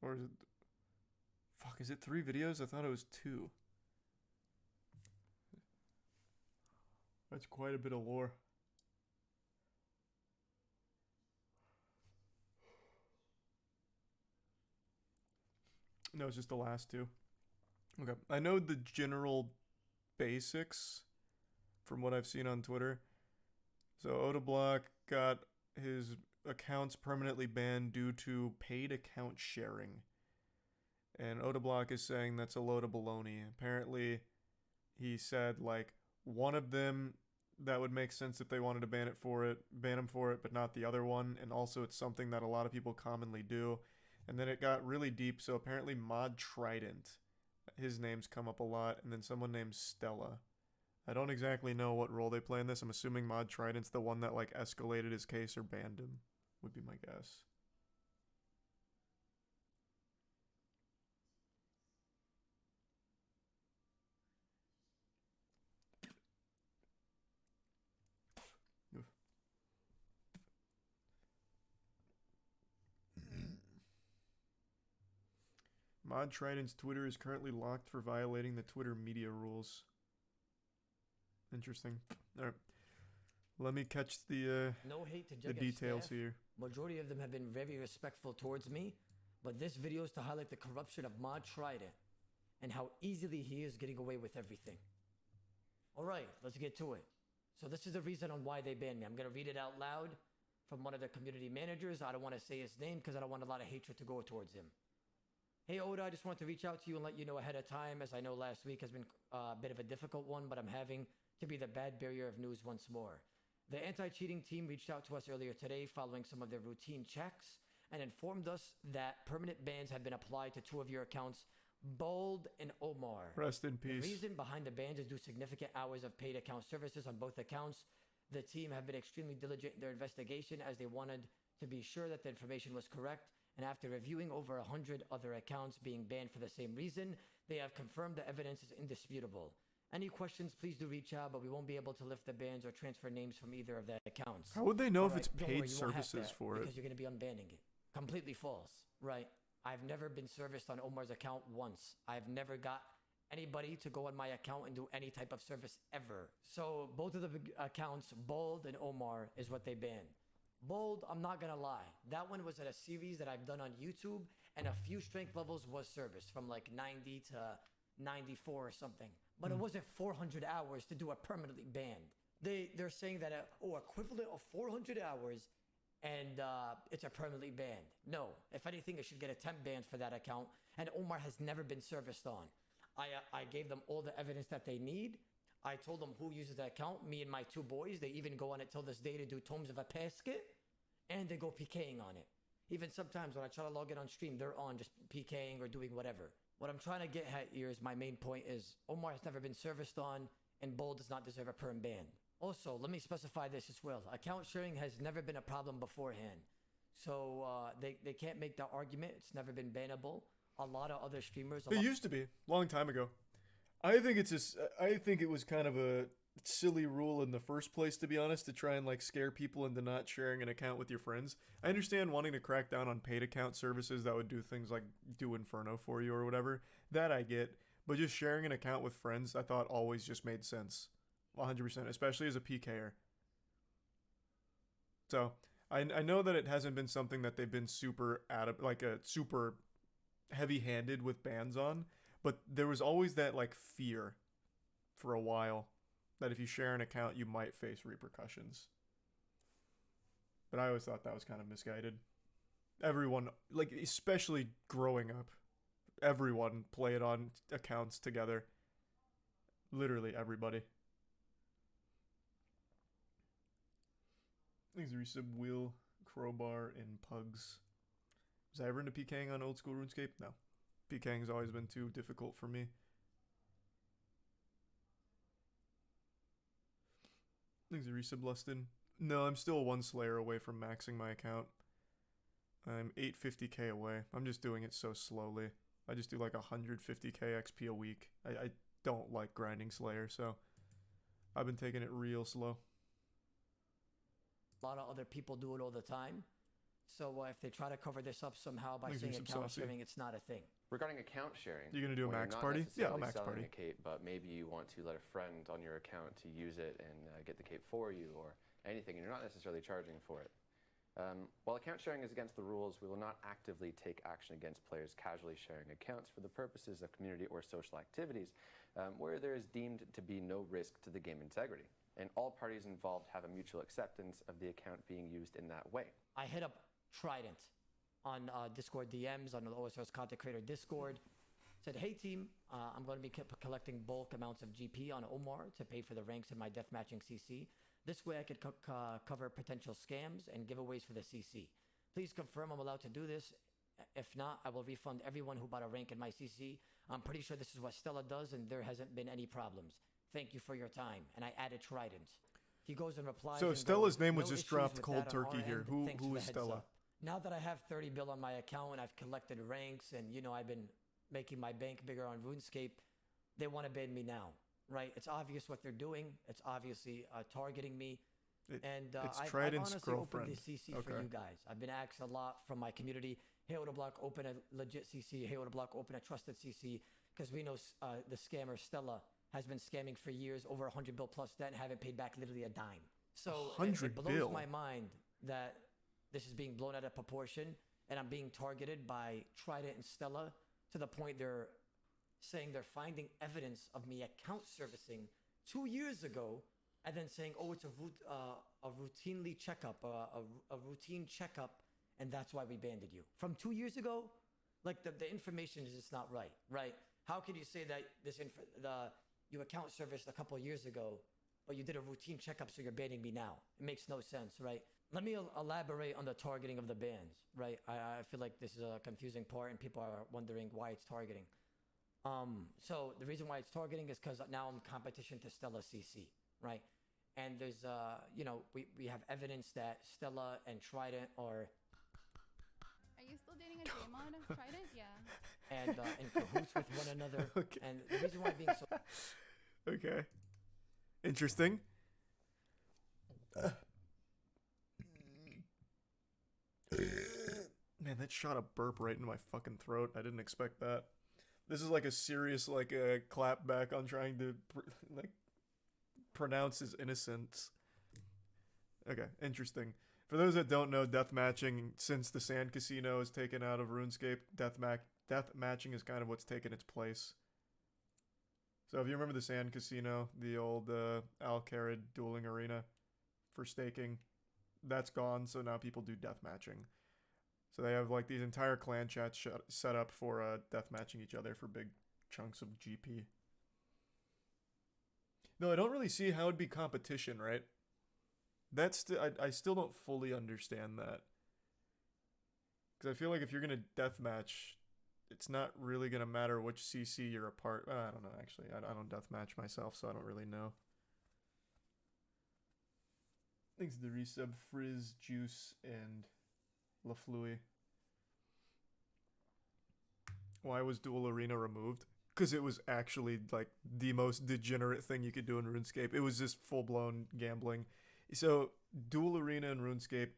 Or is it... Fuck, is it 3 videos? I thought it was 2. That's quite a bit of lore. No, it's just the last 2. Okay. I know the general basics from what I've seen on Twitter. So Odablock got his accounts permanently banned due to paid account sharing. And Odablock is saying that's a load of baloney. Apparently, he said, like, one of them that would make sense if they wanted to ban him for it, but not the other one. And also, it's something that a lot of people commonly do. And then it got really deep. So apparently, Mod Trident, his name's come up a lot, and then someone named Stella. I don't exactly know what role they play in this. I'm assuming Mod Trident's the one that like escalated his case or banned him, would be my guess. Mod Trident's Twitter is currently locked for violating the Twitter media rules. Interesting. All right. Let me catch the no hate to the Jagex details staff. here. Majority of them have been very respectful towards me, but this video is to highlight the corruption of Mod Trident and how easily he is getting away with everything. All right, let's get to it. So this is the reason on why they banned me. I'm gonna read it out loud from one of their community managers. I don't want to say his name because I don't want a lot of hatred to go towards him. Hey Oda, I just want to reach out to you and let you know ahead of time, as I know last week has been a bit of a difficult one, but I'm having to be the bad bearer of news once more. The anti-cheating team reached out to us earlier today following some of their routine checks and informed us that permanent bans have been applied to 2 of your accounts, Bold and Omar. Rest in peace. The reason behind the bans is due to significant hours of paid account services on both accounts. The team have been extremely diligent in their investigation as they wanted to be sure that the information was correct. And after reviewing over 100 other accounts being banned for the same reason, they have confirmed the evidence is indisputable. Any questions, please do reach out, but we won't be able to lift the bans or transfer names from either of the accounts. How would they know if it's Don't paid worry, you won't have services to, for it? because you're going to be unbanning it. Completely false, right? I've never been serviced on Omar's account once. I've never got anybody to go on my account and do any type of service ever. So both of the accounts, Bold and Omar, is what they banned. Bold, I'm not gonna lie, that one was at a series that I've done on YouTube, and a few strength levels was serviced from like 90 to 94 or something, but it wasn't 400 hours to do a permanently banned. They're saying that equivalent of 400 hours, and it's a permanently banned. No, if anything, it should get a temp ban for that account, and Omar has never been serviced on. I gave them all the evidence that they need. I told them who uses the account, me and my 2 boys. They even go on it till this day to do tomes of a basket, and they go PKing on it. Even sometimes when I try to log in on stream, they're on just PKing or doing whatever. What I'm trying to get at here is my main point is Omar has never been serviced on, and Bold does not deserve a perm ban. Also, let me specify this as well. Account sharing has never been a problem beforehand. So they can't make that argument. It's never been bannable. A lot of other streamers... It used to be, long time ago. I think it was kind of a silly rule in the first place, to be honest, to try and like scare people into not sharing an account with your friends. I understand wanting to crack down on paid account services that would do things like do Inferno for you or whatever. That I get. But just sharing an account with friends, I thought always just made sense. 100%, especially as a PKer. So, I know that it hasn't been something that they've been super super heavy-handed with bans on, but there was always that like fear for a while that if you share an account you might face repercussions. But I always thought that was kind of misguided. Everyone, like especially growing up, everyone played on accounts together. Literally everybody. Thanks to resub Wheel, Crowbar, and Pugs. Was I ever into PKing on old school RuneScape? No. PKing has always been too difficult for me. Thanks to resub Lustin. No, I'm still 1 Slayer away from maxing my account. I'm 850k away. I'm just doing it so slowly. I just do like 150k XP a week. I don't like grinding Slayer, so I've been taking it real slow. A lot of other people do it all the time. So if they try to cover this up somehow by Things are saying some account saucy. sharing, it's not a thing. Regarding account sharing, You gonna do a when you're max not party? Yeah, a necessarily max selling party. a cape, but maybe you want to let a friend on your account to use it and get the cape for you or anything, and you're not necessarily charging for it. While account sharing is against the rules, we will not actively take action against players casually sharing accounts for the purposes of community or social activities where there is deemed to be no risk to the game integrity. And all parties involved have a mutual acceptance of the account being used in that way. I hit up Trident on Discord DMs on the OSR's content creator Discord. Said, hey team, I'm going to be collecting bulk amounts of GP on Omar to pay for the ranks in my deathmatching CC. This way I could cover potential scams and giveaways for the CC. Please confirm I'm allowed to do this. If not, I will refund everyone who bought a rank in my CC. I'm pretty sure this is what Stella does and there hasn't been any problems. Thank you for your time. And I added Trident. He goes and replies. So and Stella's goes, name was "No just issues dropped with cold that on turkey our here. end. Who Thanks for is the heads Stella? up." Now that I have 30 bill on my account and I've collected ranks and, you know, I've been making my bank bigger on RuneScape, they want to ban me now, right? It's obvious what they're doing. It's obviously targeting me. And it's I've Trident's honestly girlfriend. opened this CC for Okay. you guys. I've been asked a lot from my community. Hey, Odablock, open a legit CC. Hey, Odablock, open a trusted CC. Because we know the scammer Stella has been scamming for years, over 100 bill plus debt, and haven't paid back literally a dime. So it 100 blows bill? my mind that this is being blown out of proportion, and I'm being targeted by Trident and Stella to the point they're saying they're finding evidence of me account servicing 2 years ago, and then saying, oh, it's a routinely checkup, a routine checkup, and that's why we banded you. From 2 years ago, like the information is just not right, right? How can you say that you account serviced a couple of years ago, but you did a routine checkup, so you're banning me now? It makes no sense, right? Let me elaborate on the targeting of the bans, right? I feel like this is a confusing part, and people are wondering why it's targeting. So the reason why it's targeting is because now I'm competition to Stella CC, right? And there's, you know, we have evidence that Stella and Trident are... Are you still dating a J-mod? Trident? Yeah. And in cahoots with one another. Okay. And the reason why being so... Okay. Interesting. Man, that shot a burp right in my fucking throat. I didn't expect that. This is like a serious, like a clap back on trying to pronounce his innocence. Okay, interesting. For those that don't know, deathmatching, since the Sand Casino is taken out of RuneScape, deathmatching is kind of what's taken its place. So if you remember the Sand Casino, the old Al-Kharid dueling arena for staking, that's gone, so now people do deathmatching. So they have like these entire clan chats set up for deathmatching each other for big chunks of GP. No, I don't really see how it'd be competition, right? That's I still don't fully understand that. Because I feel like if you're going to deathmatch, it's not really going to matter which CC you're a part. I don't know, actually. I don't deathmatch myself, so I don't really know. Thanks to the resub, Frizz, Juice, and LaFlui. Why was Duel Arena removed? Because it was actually like the most degenerate thing you could do in RuneScape. It was just full-blown gambling. So Duel Arena and RuneScape,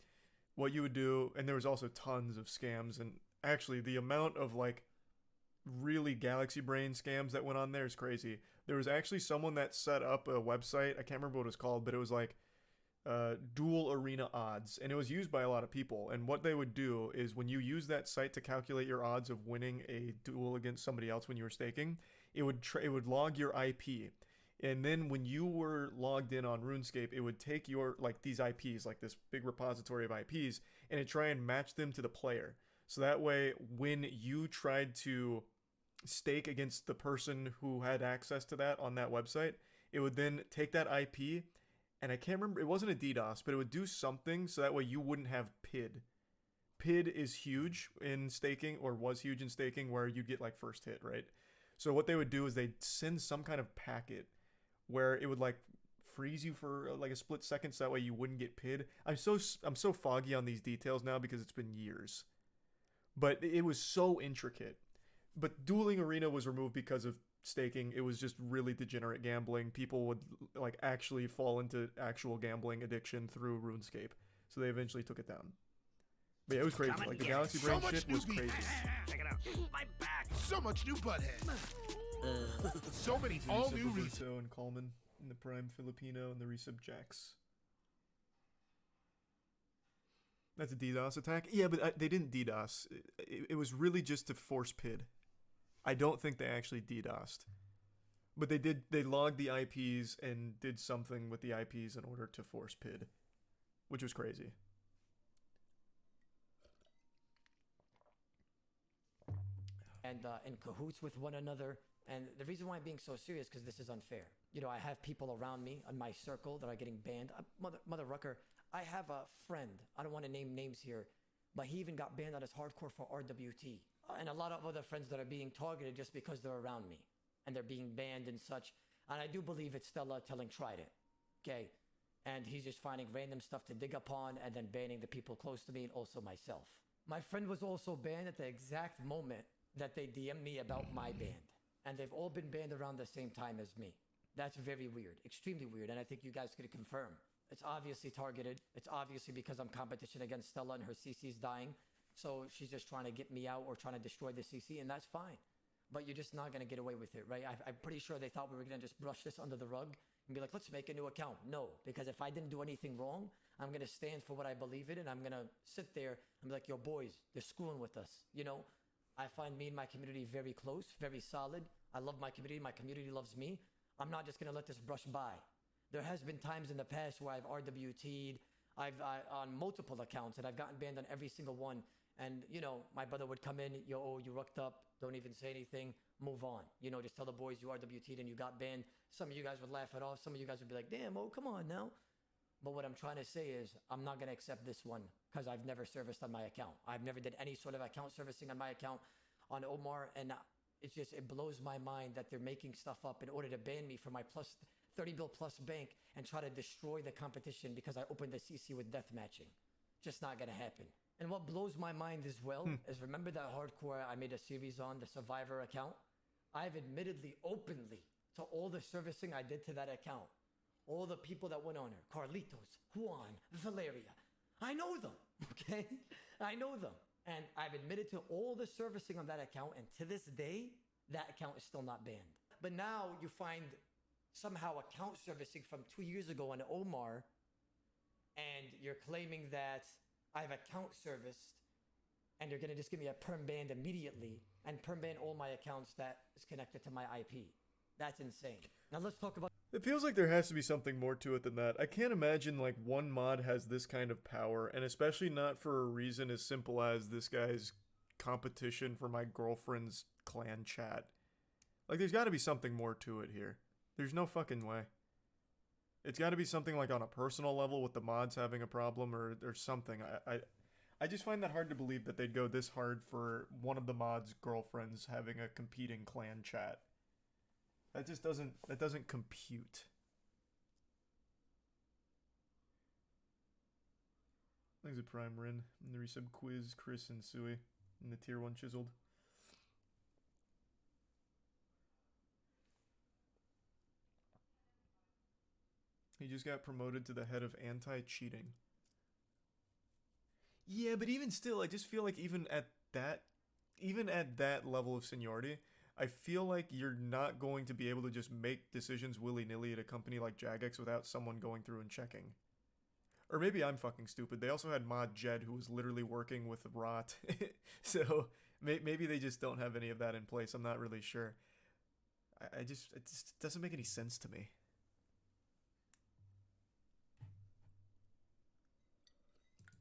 what you would do, and there was also tons of scams, and actually the amount of like really galaxy brain scams that went on there is crazy. There was actually someone that set up a website, I can't remember what it was called, but it was like Duel Arena odds, and it was used by a lot of people. And what they would do is when you use that site to calculate your odds of winning a duel against somebody else when you were staking, it would log your IP. And then when you were logged in on RuneScape, it would take your, like, these IPs, like this big repository of IPs, and it try and match them to the player. So that way, when you tried to stake against the person who had access to that on that website, it would then take that IP, and I can't remember, it wasn't a DDoS, but it would do something so that way you wouldn't have PID. PID is huge in staking, or was huge in staking, where you get, like, first hit, right? So what they would do is they'd send some kind of packet where it would like freeze you for like a split second so that way you wouldn't get PID. I'm so foggy on these details now because it's been years. But it was so intricate. But Dueling Arena was removed because of staking. It was just really degenerate gambling. People would like actually fall into actual gambling addiction through RuneScape. So they eventually took it down. But yeah, it was crazy. Like the Galaxy Brain shit was crazy. Check it out. My back. So much new butthead. So many all new reasons. And Coleman in the Prime Filipino and the Resub Jax. That's a DDoS attack? Yeah, but they didn't DDoS. It was really just to force PID. I don't think they actually DDoSed. But they logged the IPs and did something with the IPs in order to force PID. Which was crazy. And in cahoots with one another. And the reason why I'm being so serious, because this is unfair. You know, I have people around me in my circle that are getting banned. Mother rucker, I have a friend, I don't want to name names here, but he even got banned on his hardcore for RWT. And a lot of other friends that are being targeted just because they're around me. And they're being banned and such. And I do believe it's Stella telling tried it. Okay? And he's just finding random stuff to dig upon and then banning the people close to me and also myself. My friend was also banned at the exact moment that they DM me about my band. And they've all been banned around the same time as me. That's very weird, extremely weird, and I think you guys could confirm. It's obviously targeted. It's obviously because I'm competition against Stella and her CC's dying. So she's just trying to get me out or trying to destroy the CC, and that's fine. But you're just not going to get away with it, right? I'm pretty sure they thought we were going to just brush this under the rug and be like, let's make a new account. No, because if I didn't do anything wrong, I'm going to stand for what I believe in, and I'm going to sit there and be like, yo, boys, they're screwing with us, you know? I find me and my community very close, very solid. I love my community loves me. I'm not just gonna let this brush by. There has been times in the past where I've RWT'd, on multiple accounts, and I've gotten banned on every single one. And, you know, my brother would come in, yo, oh, you rucked up, don't even say anything, move on. You know, just tell the boys you RWT'd and you got banned. Some of you guys would laugh it off. Some of you guys would be like, damn, oh, come on now. But what I'm trying to say is I'm not going to accept this one because I've never serviced on my account. I've never did any sort of account servicing on my account on Omar, and it blows my mind that they're making stuff up in order to ban me from my plus 30 bill plus bank and try to destroy the competition because I opened the CC with death matching. Just not going to happen. And what blows my mind as well is remember that hardcore I made a series on, the Survivor account? I've admittedly openly to all the servicing I did to that account. All the people that went on her, Carlitos, Juan, Valeria. I know them, okay? I know them. And I've admitted to all the servicing on that account, and to this day, that account is still not banned. But now you find somehow account servicing from 2 years ago on Omar, and you're claiming that I've account serviced, and you're gonna just give me a perm ban immediately, and perm ban all my accounts that is connected to my IP. That's insane. Now let's talk about... It feels like there has to be something more to it than that. I can't imagine like one mod has this kind of power, and especially not for a reason as simple as this guy's competition for my girlfriend's clan chat. Like there's got to be something more to it here. There's no fucking way. It's got to be something like on a personal level with the mods having a problem or something. I just find that hard to believe that they'd go this hard for one of the mods' girlfriends having a competing clan chat. That doesn't compute. Thanks to Prime Rin and the resub Quiz, Chris and Sui and the tier 1 chiseled. He just got promoted to the head of anti-cheating. Yeah, but even still, I just feel like even at that level of seniority, I feel like you're not going to be able to just make decisions willy-nilly at a company like Jagex without someone going through and checking. Or maybe I'm fucking stupid. They also had Mod Jed, who was literally working with Rot. So maybe they just don't have any of that in place. I'm not really sure. It just doesn't make any sense to me.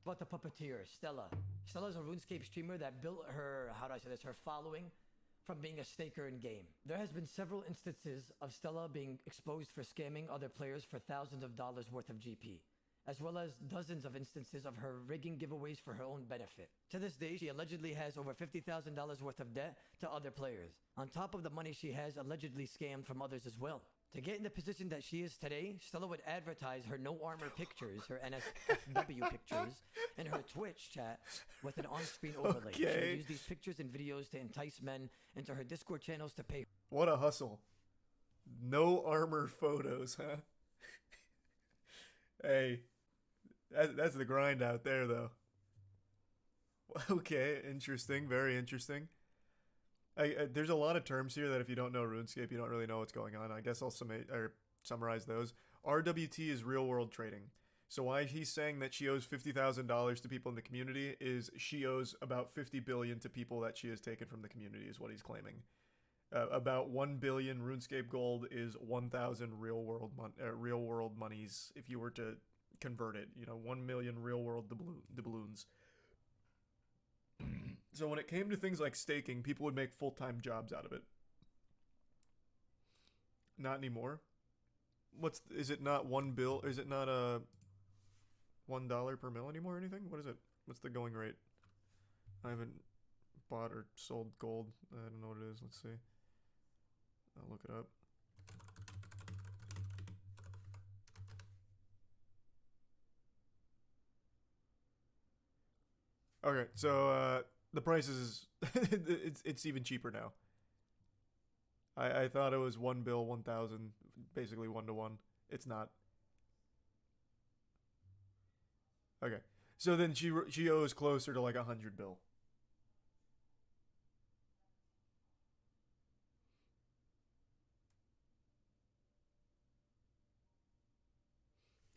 About the puppeteer, Stella. Stella's a RuneScape streamer that built her, how do I say this, her following from being a staker in game. There has been several instances of Stella being exposed for scamming other players for thousands of dollars worth of GP, as well as dozens of instances of her rigging giveaways for her own benefit. To this day, she allegedly has over $50,000 worth of debt to other players, on top of the money she has allegedly scammed from others as well. To get in the position that she is today, Stella would advertise her no armor pictures, her NSFW pictures, and her Twitch chat with an on-screen overlay. She would use these pictures and videos to entice men into her Discord channels to pay. What a hustle. No armor photos, huh? Hey, that's the grind out there, though. Okay, interesting. Very interesting. There's a lot of terms here that if you don't know RuneScape, you don't really know what's going on. I guess I'll summarize those. RWT is real world trading. So why he's saying that she owes $50,000 to people in the community is she owes about 50 billion to people that she has taken from the community is what he's claiming. About 1 billion RuneScape gold is 1,000 real world monies if you were to convert it. 1 million real world doubloons. So when it came to things like staking, people would make full-time jobs out of it. Not anymore. Is it not is it not a $1 per mil anymore or anything? What is it? What's the going rate? I haven't bought or sold gold. I don't know what it is. Let's see. I'll look it up. Okay, so the price is it's even cheaper now. I thought it was 1 bill 1,000, basically 1-to-1. It's not. Okay, so then she owes closer to like 100 bill.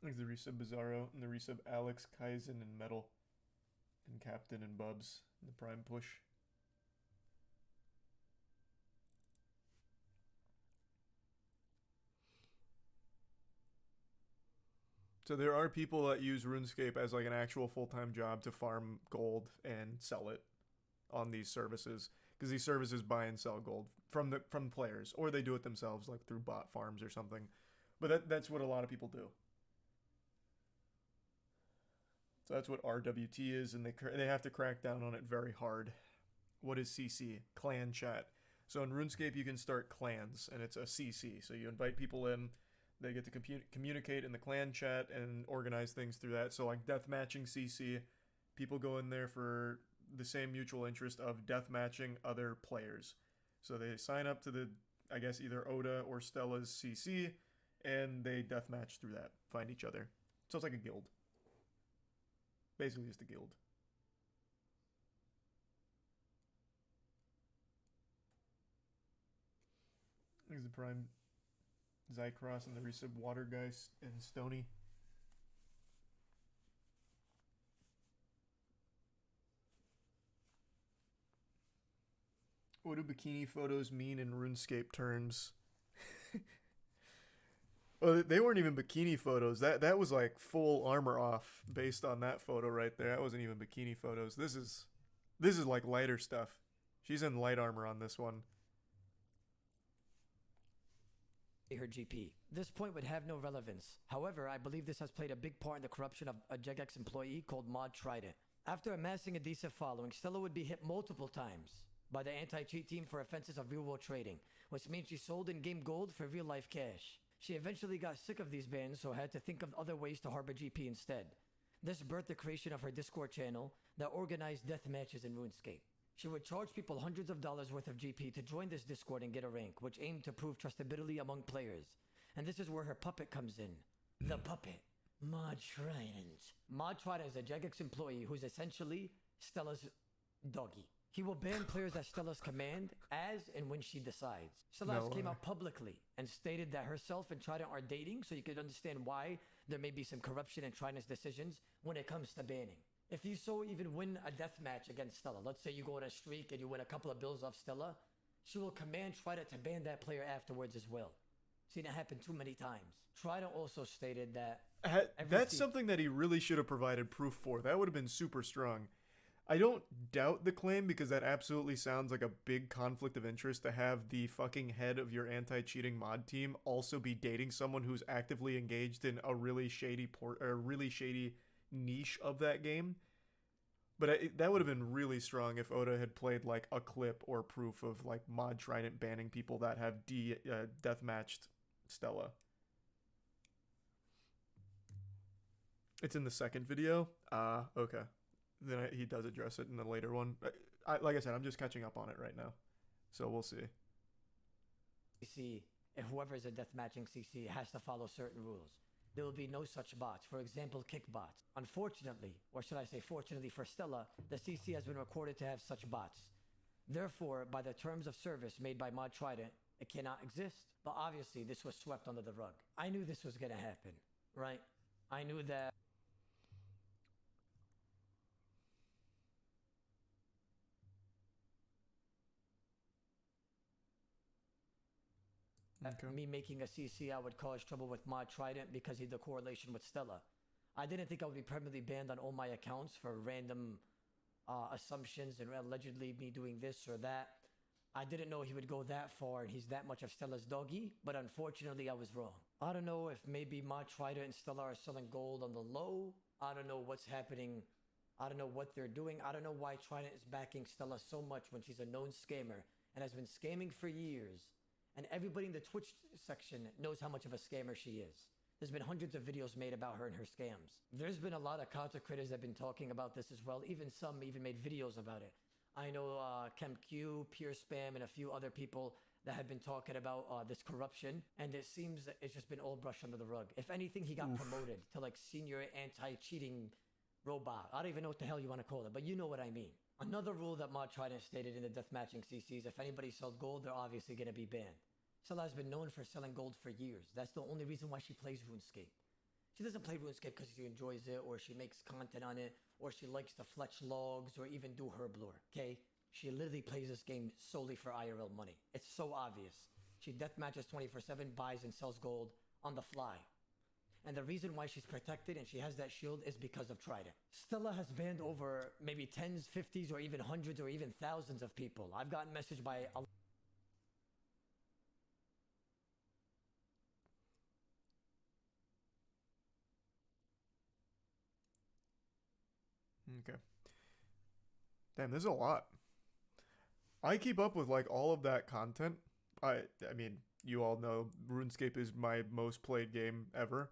There's the resub Bizarro and the resub Alex, Kaizen, and Metal, and Captain and Bubs, and the Prime Push. So there are people that use RuneScape as like an actual full-time job to farm gold and sell it on these services, because these services buy and sell gold from players, or they do it themselves like through bot farms or something. But that's what a lot of people do. So that's what RWT is, and they have to crack down on it very hard. What is CC? Clan chat. So in RuneScape you can start clans, and it's a CC. So you invite people in, they get to communicate in the clan chat and organize things through that. So like deathmatching CC, people go in there for the same mutual interest of deathmatching other players. So they sign up to the, I guess, either Oda or Stella's CC, and they deathmatch through that, find each other. So it's like a guild. Basically just a guild. There's the Prime Zycross and the resub Watergeist and Stony. What do bikini photos mean in RuneScape terms? Well, they weren't even bikini photos. That was like full armor off based on that photo right there. That wasn't even bikini photos. This is like lighter stuff. She's in light armor on this one. Her GP. This point would have no relevance. However, I believe this has played a big part in the corruption of a Jagex employee called Mod Trident. After amassing a decent following, Stella would be hit multiple times by the anti-cheat team for offenses of real-world trading, which means she sold in-game gold for real-life cash. She eventually got sick of these bans, so had to think of other ways to harbor GP instead. This birthed the creation of her Discord channel that organized death matches in RuneScape. She would charge people hundreds of dollars worth of GP to join this Discord and get a rank, which aimed to prove trustability among players. And this is where her puppet comes in. The puppet, Mod Trident. Mod Trident is a Jagex employee who's essentially Stella's doggy. He will ban players at Stella's command as and when she decides. Stella came out publicly and stated that herself and Trident are dating, so you could understand why there may be some corruption in Trident's decisions when it comes to banning. If you so even win a death match against Stella, let's say you go on a streak and you win a couple of bills off Stella, she will command Trident to ban that player afterwards as well. Seen it happen too many times. Trident also stated that... That's something that he really should have provided proof for. That would have been super strong. I don't doubt the claim, because that absolutely sounds like a big conflict of interest to have the fucking head of your anti-cheating mod team also be dating someone who's actively engaged in a really shady niche of that game. But that would have been really strong if Oda had played like a clip or proof of like Mod Trident banning people that have deathmatched Stella. It's in the second video? Okay. Then he does address it in the later one. Like I said, I'm just catching up on it right now. So we'll see. CC, if whoever is a deathmatching CC has to follow certain rules. there will be no such bots. For example, kick bots. Unfortunately, or should I say fortunately for Stella, the CC has been recorded to have such bots. Therefore, by the terms of service made by Mod Trident, it cannot exist. But obviously, this was swept under the rug. I knew this was going to happen, right? I knew that. Okay. Me making a CC, I would cause trouble with Mod Trident because he had the correlation with Stella. I didn't think I would be permanently banned on all my accounts for random assumptions and allegedly me doing this or that. I didn't know he would go that far and he's that much of Stella's doggy, but unfortunately I was wrong. I don't know if maybe Mod Trident and Stella are selling gold on the low. I don't know what's happening. I don't know what they're doing. I don't know why Trident is backing Stella so much when she's a known scammer and has been scamming for years. And everybody in the Twitch section knows how much of a scammer she is. There's been hundreds of videos made about her and her scams. There's been a lot of content creators that have been talking about this as well. Even some even made videos about it. I know ChemQ, Pure Spam, and a few other people that have been talking about this corruption. And it seems that it's just been all brushed under the rug. If anything, he got promoted to like senior anti-cheating robot. I don't even know what the hell you want to call it, but you know what I mean. Another rule that Mod Trident stated in the deathmatching CCs, if anybody sells gold, they're obviously going to be banned. Stella has been known for selling gold for years. That's the only reason why she plays RuneScape. She doesn't play RuneScape because she enjoys it, or she makes content on it, or she likes to fletch logs, or even do herb lore, okay? She literally plays this game solely for IRL money. It's so obvious. She deathmatches 24/7, buys and sells gold on the fly. And the reason why she's protected and she has that shield is because of Trident. Stella has banned over maybe tens, 50s, or even hundreds, or even thousands of people. I've gotten messaged by a Okay. Damn, there's a lot. I keep up with like all of that content. I mean, you all know RuneScape is my most played game ever.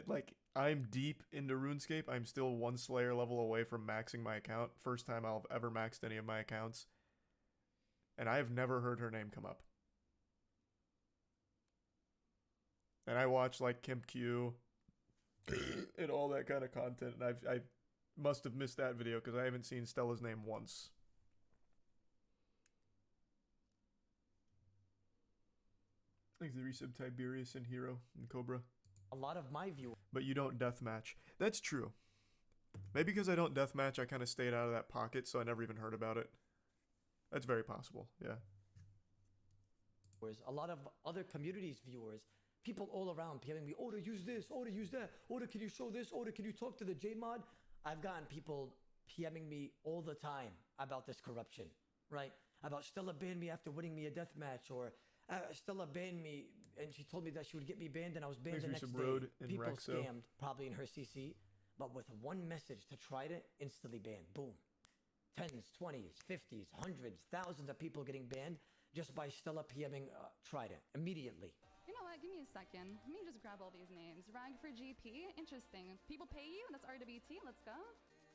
Like I'm deep into RuneScape. I'm still one Slayer level away from maxing my account. First time I'll have ever maxed any of my accounts. And I have never heard her name come up. And I watch like KimpQ and all that kind of content. And I must have missed that video because I haven't seen Stella's name once. Thanks to the resub Tiberius and Hero and Cobra. a lot of my viewers. But you don't deathmatch. That's true. Maybe because I don't deathmatch, I kind of stayed out of that pocket, so I never even heard about it. That's very possible, yeah. A lot of other communities viewers, people all around PMing me, Oda, use this, Oda, use that, Oda, can you show this, Oda, can you talk to the JMod? I've gotten people PMing me all the time about this corruption, right? About Stella banned me after winning me a deathmatch, or Stella banned me and she told me that she would get me banned and I was banned the next day. People scammed, probably in her CC, but with one message to Trident, instantly banned. Boom. 10s, 20s, 50s, hundreds, thousands of people getting banned just by Stella PMing Trident immediately. You know what? Give me a second. Let me just grab all these names. Rag for GP. Interesting. People pay you? That's RWT. Let's go.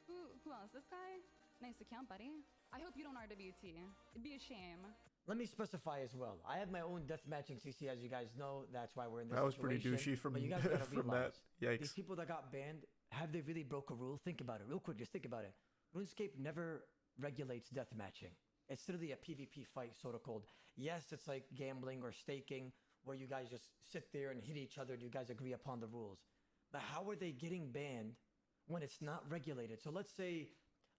Who else? This guy? Nice account, buddy. I hope you don't RWT. It'd be a shame. Let me specify as well. I have my own deathmatching CC, as you guys know. That's why we're in this That was situation. pretty douchey from, but you guys gotta from that. realize, Yikes. these people that got banned, have they really broke a rule? Think about it real quick. Just think about it. RuneScape never regulates deathmatching. It's literally a PvP fight, sort of called. Yes, it's like gambling or staking, where you guys just sit there and hit each other and you guys agree upon the rules. But how are they getting banned when it's not regulated? So let's say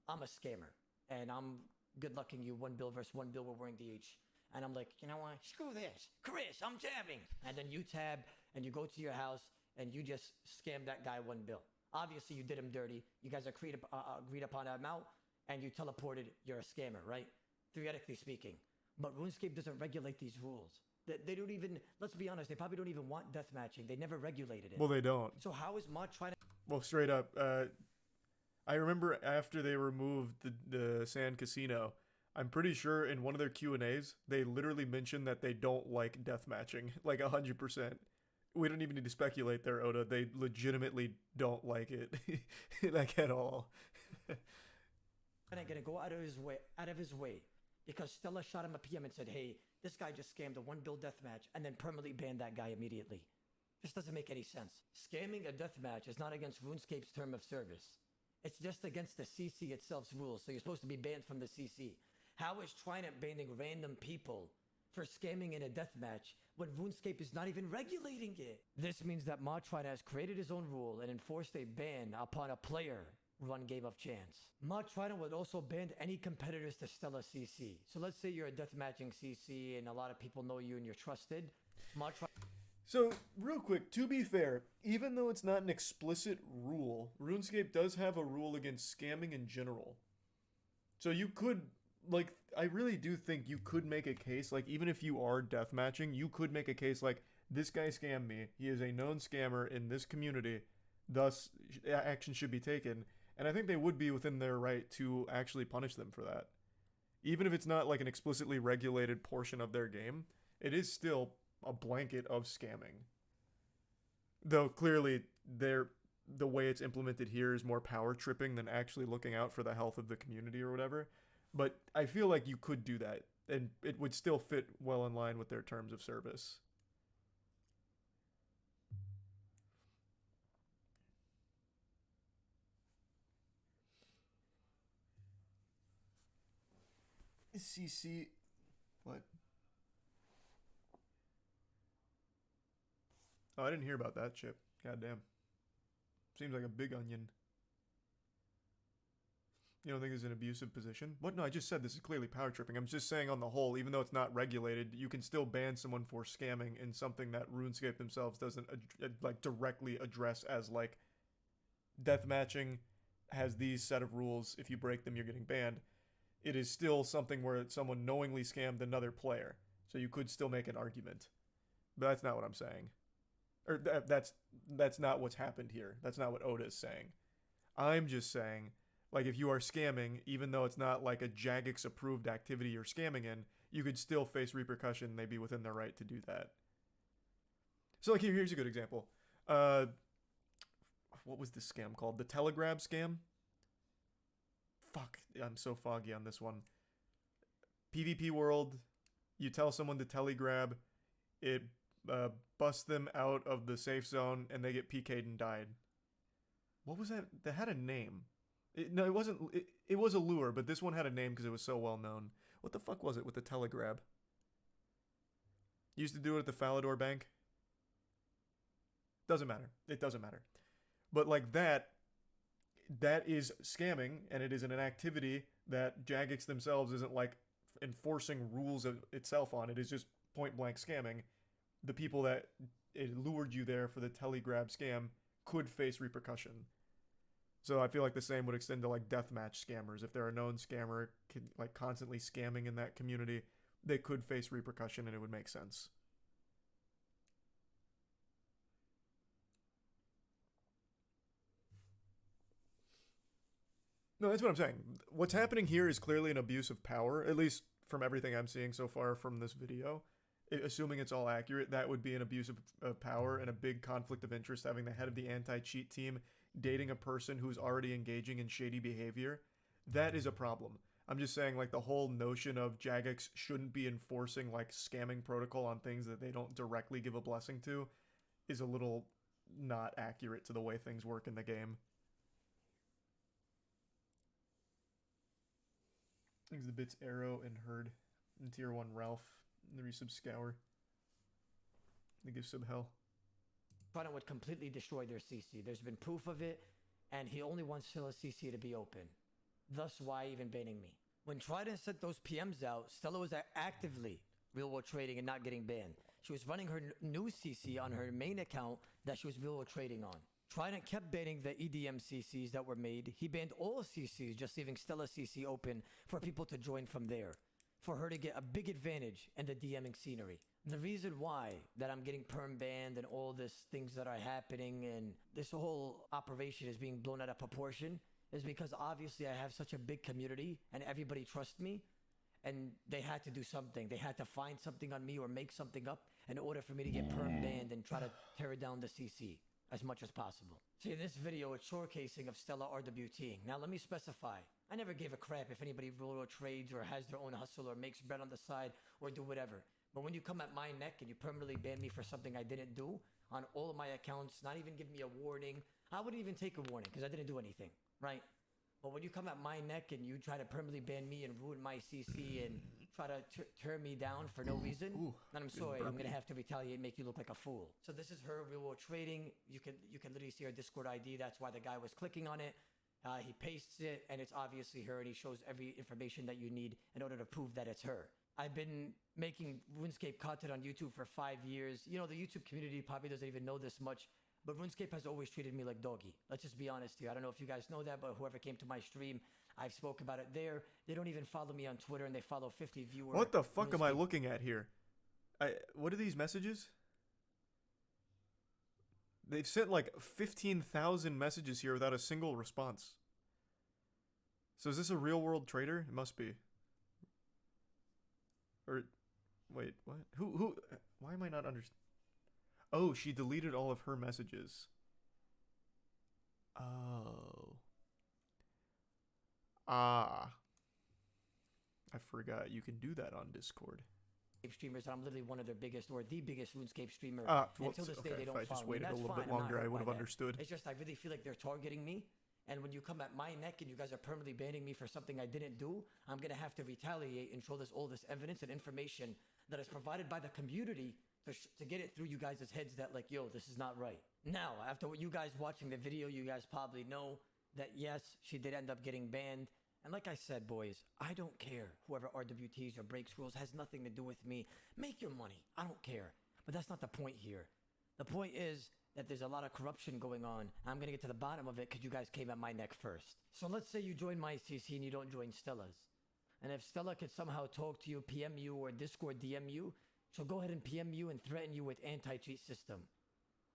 I'm a scammer and I'm good lucking you 1 bill versus 1 bill, we're wearing DH. And I'm like, you know what? Screw this. Chris, I'm tabbing. And then you tab and you go to your house and you just scam that guy 1 bill. Obviously, you did him dirty. You guys agreed upon an amount and you teleported. You're a scammer, right? Theoretically speaking. But RuneScape doesn't regulate these rules. They don't even, let's be honest, they probably don't even want deathmatching. They never regulated it. Well, they don't. So how is Mod trying to... Well, straight up, I remember after they removed the Sand Casino, I'm pretty sure in one of their Q&As, they literally mentioned that they don't like deathmatching, like 100%. We don't even need to speculate there, Oda. They legitimately don't like it, like at all. Gonna go out of his way, because Stella shot him a PM and said, hey, this guy just scammed a 1 bill deathmatch and then permanently banned that guy immediately. Just doesn't make any sense. Scamming a deathmatch is not against RuneScape's term of service. It's just against the CC itself's rules, so you're supposed to be banned from the CC. How is Trainwreck banning random people for scamming in a deathmatch when RuneScape is not even regulating it? This means that Trainwreck has created his own rule and enforced a ban upon a player run game of chance. Trainwreck would also ban any competitors to Stella CC. So let's say you're a deathmatching CC and a lot of people know you and you're trusted. So, real quick, to be fair, even though it's not an explicit rule, RuneScape does have a rule against scamming in general. So you could, like, I really do think you could make a case, like, even if you are deathmatching, you could make a case like, this guy scammed me, he is a known scammer in this community, thus action should be taken. And I think they would be within their right to actually punish them for that. Even if it's not like an explicitly regulated portion of their game, it is still a blanket of scamming. Though clearly the way it's implemented here is more power tripping than actually looking out for the health of the community or whatever. But I feel like you could do that and it would still fit well in line with their terms of service. CC what? Oh, I didn't hear about that chip. Goddamn. Seems like a big onion. You don't think it's an abusive position? What? No, I just said this is clearly power tripping. I'm just saying on the whole, even though it's not regulated, you can still ban someone for scamming in something that RuneScape themselves doesn't like directly address as like deathmatching has these set of rules. If you break them, you're getting banned. It is still something where someone knowingly scammed another player. So you could still make an argument. But that's not what I'm saying. Or that's not what's happened here. That's not what Oda is saying. I'm just saying, like, if you are scamming, even though it's not like a Jagex approved activity you're scamming in, you could still face repercussion. They'd be within their right to do that. So, like, here's a good example. What was this scam called? The Telegrab scam? Fuck, I'm so foggy on this one. PvP world, you tell someone to telegrab, it busts them out of the safe zone, and they get PK'd and died. What was that? That had a name. No, it wasn't. It was a lure, but this one had a name because it was so well known. What the fuck was it with the telegrab? Used to do it at the Falador Bank. Doesn't matter. It doesn't matter. But like that is scamming, and it is an activity that Jagex themselves isn't like enforcing rules of itself on. It is just point blank scamming. The people that it lured you there for the telegrab scam could face repercussion. So I feel like the same would extend to like deathmatch scammers. If they're a known scammer, like constantly scamming in that community, they could face repercussion, and it would make sense. No, that's what I'm saying. What's happening here is clearly an abuse of power, at least from everything I'm seeing so far from this video. Assuming it's all accurate, that would be an abuse of power and a big conflict of interest, having the head of the anti-cheat team dating a person who's already engaging in shady behavior. That is a problem. I'm just saying, like, the whole notion of Jagex shouldn't be enforcing, like, scamming protocol on things that they don't directly give a blessing to is a little not accurate to the way things work in the game. Things the bits Arrow and Herd and Tier 1 Ralph. The resub Scour. They give sub hell. Trainwreck would completely destroy their CC. There's been proof of it, and he only wants Stella's CC to be open. Thus why even banning me. When Trainwreck sent those PMs out, Stella was actively real-world trading and not getting banned. She was running her new CC on her main account that she was real-world trading on. Trainwreck kept banning the EDM CCs that were made. He banned all CCs, just leaving Stella CC open for people to join from there, for her to get a big advantage in the DMing scenery. The reason why that I'm getting perm banned and all these things that are happening and this whole operation is being blown out of proportion is because obviously I have such a big community and everybody trusts me, and they had to do something. They had to find something on me or make something up in order for me to get perm banned and try to tear down the CC as much as possible. See, in this video, it's showcasing of Stella RWTing. Now let me specify. I never gave a crap if anybody roll trades or has their own hustle or makes bread on the side or do whatever. But when you come at my neck and you permanently ban me for something I didn't do on all of my accounts, not even give me a warning, I wouldn't even take a warning because I didn't do anything, right? But when you come at my neck and you try to permanently ban me and ruin my CC and try to turn me down for no reason, then I'm sorry, I'm gonna have to retaliate and make you look like a fool. So this is her real world trading. You can literally see her Discord ID. That's why the guy was clicking on it. He pastes it, and it's obviously her, and he shows every information that you need in order to prove that it's her. I've been making RuneScape content on YouTube for 5 years. You know, the YouTube community probably doesn't even know this much, but RuneScape has always treated me like doggy. Let's just be honest here. I don't know if you guys know that, but whoever came to my stream, I've spoke about it there. They don't even follow me on Twitter, and they follow 50 viewers. What the fuck am I looking at here? What are these messages? They've sent like 15,000 messages here without a single response. So is this a real world trader? It must be. Or, wait, what? Who? Why am I not understanding? Oh, she deleted all of her messages. Oh. Ah. I forgot you can do that on Discord. Streamers, and I'm literally one of their biggest or the biggest RuneScape streamer. Well, Until this day, they don't if I follow just me. waited a That's little fine. bit I'm not longer, I hurt would by have that. understood. It's just I really feel like they're targeting me. And when you come at my neck and you guys are permanently banning me for something I didn't do, I'm going to have to retaliate and show all this evidence and information that is provided by the community to get it through you guys' heads that like, yo, this is not right. Now, after you guys watching the video, you guys probably know that yes, she did end up getting banned. And like I said, boys, I don't care. Whoever RWTs or breaks rules has nothing to do with me. Make your money. I don't care. But that's not the point here. The point is that there's a lot of corruption going on. I'm going to get to the bottom of it because you guys came at my neck first. So let's say you join my CC and you don't join Stella's. And if Stella could somehow talk to you, PM you, or Discord DM you, she'll go ahead and PM you and threaten you with anti-cheat system.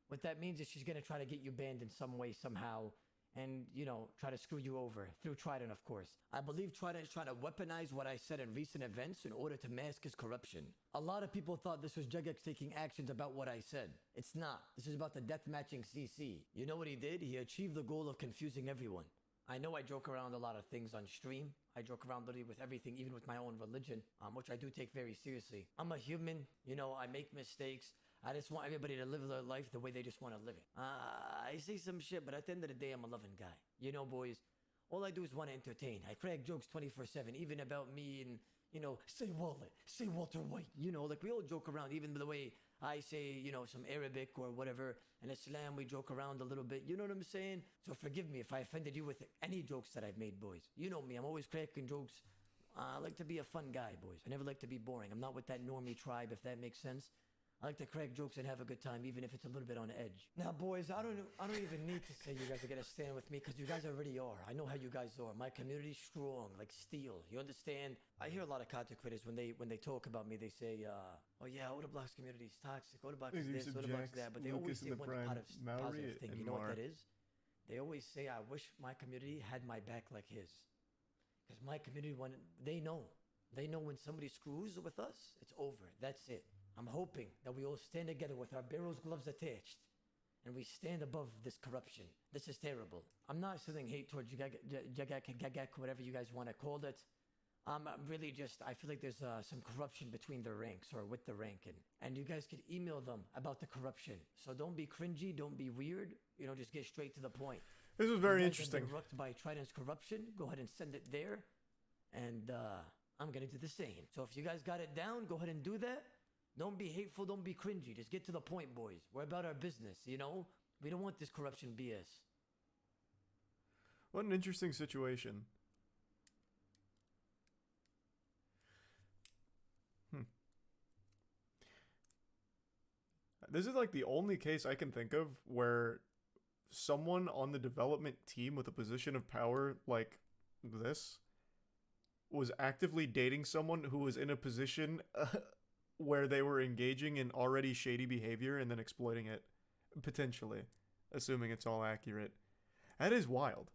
What that means is she's going to try to get you banned in some way, somehow, and, you know, try to screw you over. Through Trident, of course. I believe Trident is trying to weaponize what I said in recent events in order to mask his corruption. A lot of people thought this was Jagex taking actions about what I said. It's not. This is about the deathmatching CC. You know what he did? He achieved the goal of confusing everyone. I know I joke around a lot of things on stream. I joke around literally with everything, even with my own religion, which I do take very seriously. I'm a human, you know, I make mistakes. I just want everybody to live their life the way they just want to live it. I say some shit, but at the end of the day, I'm a loving guy. You know, boys, all I do is want to entertain. I crack jokes 24/7, even about me and, you know, say Wallet, say Walter White. You know, like we all joke around, even the way I say, you know, some Arabic or whatever. In Islam, we joke around a little bit. You know what I'm saying? So forgive me if I offended you with any jokes that I've made, boys. You know me, I'm always cracking jokes. I like to be a fun guy, boys. I never like to be boring. I'm not with that normie tribe, if that makes sense. I like to crack jokes and have a good time, even if it's a little bit on edge. Now, boys, I don't even need to say you guys are gonna stand with me, because you guys already are. I know how you guys are. My community's strong, like steel. You understand? I hear a lot of content creators when they talk about me, they say, "Oh yeah, Odablock's community is toxic. Odablock is this, Odablock's that." But they always say one positive thing. You know what that is? They always say, "I wish my community had my back like his," because my community, when they know when somebody screws with us, it's over. That's it. I'm hoping that we all stand together with our barrels gloves attached and we stand above this corruption. This is terrible. I'm not sending hate towards Jagex, whatever you guys want to call it. I'm really just, I feel like there's some corruption between the ranks or with the ranking. And you guys could email them about the corruption. So don't be cringy, don't be weird. You know, just get straight to the point. This was very interesting. Wrecked by Trident's corruption, go ahead and send it there. And I'm going to do the same. So if you guys got it down, go ahead and do that. Don't be hateful, don't be cringy. Just get to the point, boys. We're about our business, you know? We don't want this corruption BS. What an interesting situation. This is like the only case I can think of where someone on the development team with a position of power like this was actively dating someone who was in a position where they were engaging in already shady behavior and then exploiting it, potentially, assuming it's all accurate. That is wild.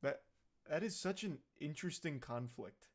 That is such an interesting conflict.